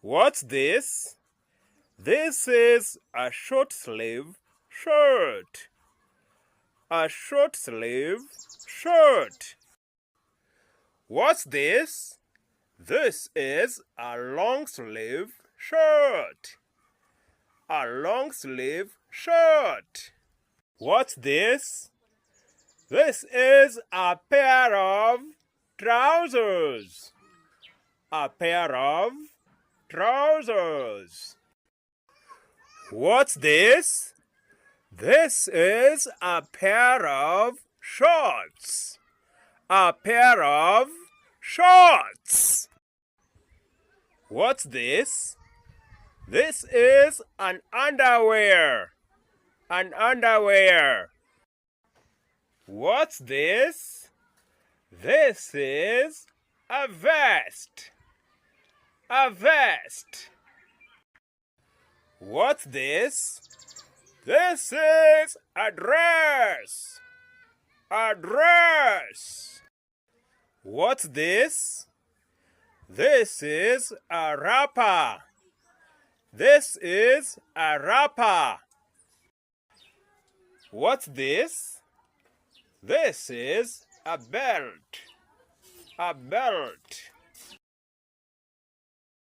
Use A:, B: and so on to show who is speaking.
A: What's this? This is a short sleeve shirt. A short sleeve shirt. What's this? This is a long sleeve shirt. A long sleeve shirt. What's this? This is a pair of trousers. A pair of trousers. What's this? This is a pair of shorts. A pair of shorts. What's this? This is an underwear. An underwear. What's this? This is a vest. A vest. What's this? This is a dress. A dress. What's this? This is a wrapper. This is a wrapper. What's this? This is a belt. A belt.